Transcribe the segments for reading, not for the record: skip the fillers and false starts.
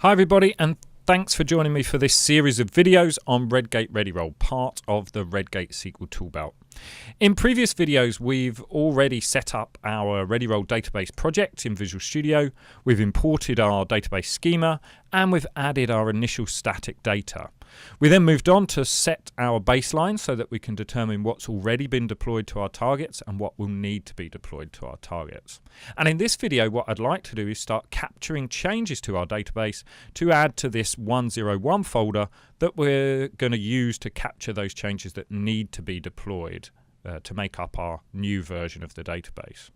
Hi everybody, and thanks for joining me for this series of videos on Redgate ReadyRoll, part of the Redgate SQL Toolbelt. In previous videos, we've already set up our ReadyRoll database project in Visual Studio, we've imported our database schema, and we've added our initial static data. We then moved on to set our baseline so that we can determine what's already been deployed to our targets and what will need to be deployed to our targets. And in this video, what I'd like to do is start capturing changes to our database to add to this 101 folder that we're going to use to capture those changes that need to be deployed to make up our new version of the database.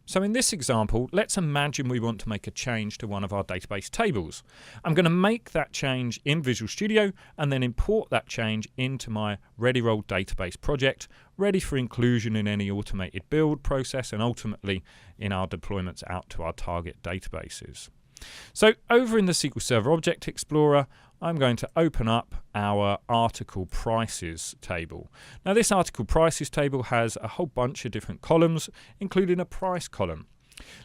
So in this example, let's imagine we want to make a change to one of our database tables. I'm going to make that change in Visual Studio and then import that change into my ReadyRoll database project, ready for inclusion in any automated build process and ultimately in our deployments out to our target databases. So over in the SQL Server Object Explorer, I'm going to open up our article prices table. Now this article prices table has a whole bunch of different columns, including a price column.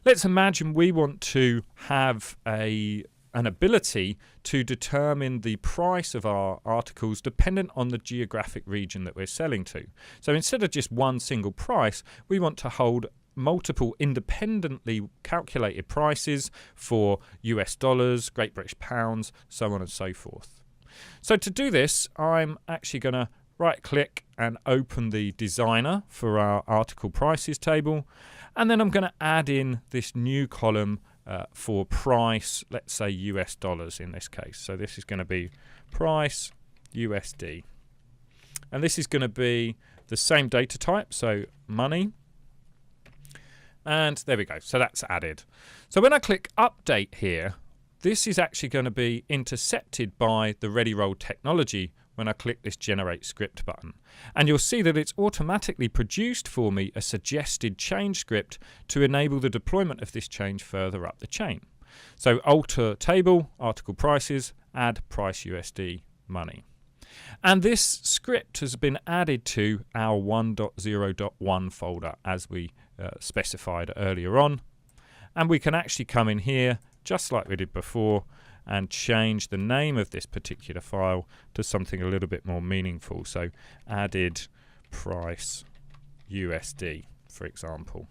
Let's imagine we want to have an ability to determine the price of our articles dependent on the geographic region that we're selling to. So instead of just one single price, we want to hold multiple independently calculated prices for US dollars, Great British pounds, so on and so forth. So to do this, I'm actually going to right click and open the designer for our article prices table, and then I'm going to add in this new column for price, let's say US dollars in this case. So this is going to be price USD, and this is going to be the same data type, so money. And there we go, so that's added. So when I click update here, this is actually going to be intercepted by the ReadyRoll technology when I click this generate script button. And you'll see that it's automatically produced for me a suggested change script to enable the deployment of this change further up the chain. So alter table, article prices, add price USD money. And this script has been added to our 1.0.1 folder as we specified earlier on. And we can actually come in here, just like we did before, and change the name of this particular file to something a little bit more meaningful. So added price USD, for example.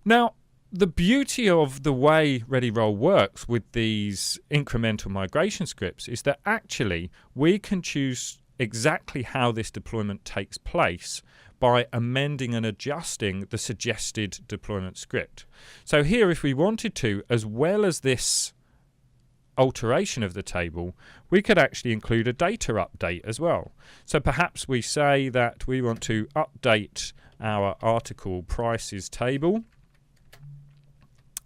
Now, the beauty of the way ReadyRoll works with these incremental migration scripts is that actually we can choose exactly how this deployment takes place by amending and adjusting the suggested deployment script. So here, if we wanted to, as well as this alteration of the table, we could actually include a data update as well. So perhaps we say that we want to update our article prices table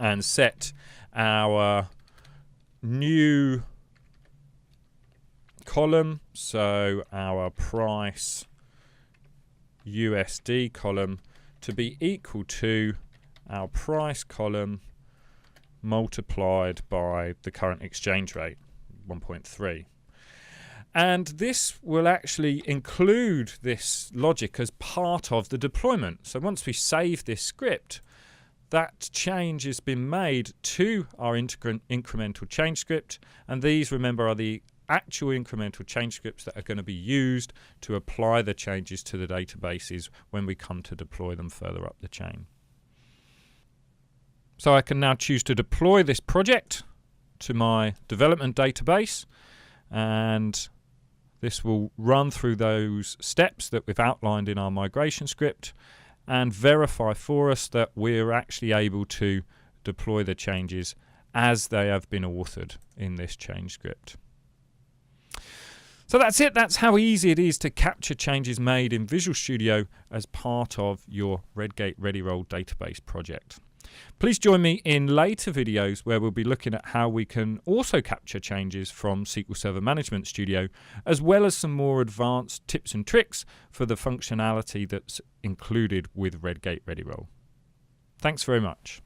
and set our new column, so our price USD column, to be equal to our price column multiplied by the current exchange rate, 1.3. And this will actually include this logic as part of the deployment. So once we save this script, that change has been made to our incremental change script, and these, remember, are the actual incremental change scripts that are going to be used to apply the changes to the databases when we come to deploy them further up the chain. So I can now choose to deploy this project to my development database, and this will run through those steps that we've outlined in our migration script and verify for us that we're actually able to deploy the changes as they have been authored in this change script. So that's it. That's how easy it is to capture changes made in Visual Studio as part of your Redgate ReadyRoll database project. Please join me in later videos where we'll be looking at how we can also capture changes from SQL Server Management Studio, as well as some more advanced tips and tricks for the functionality that's included with Redgate ReadyRoll. Thanks very much.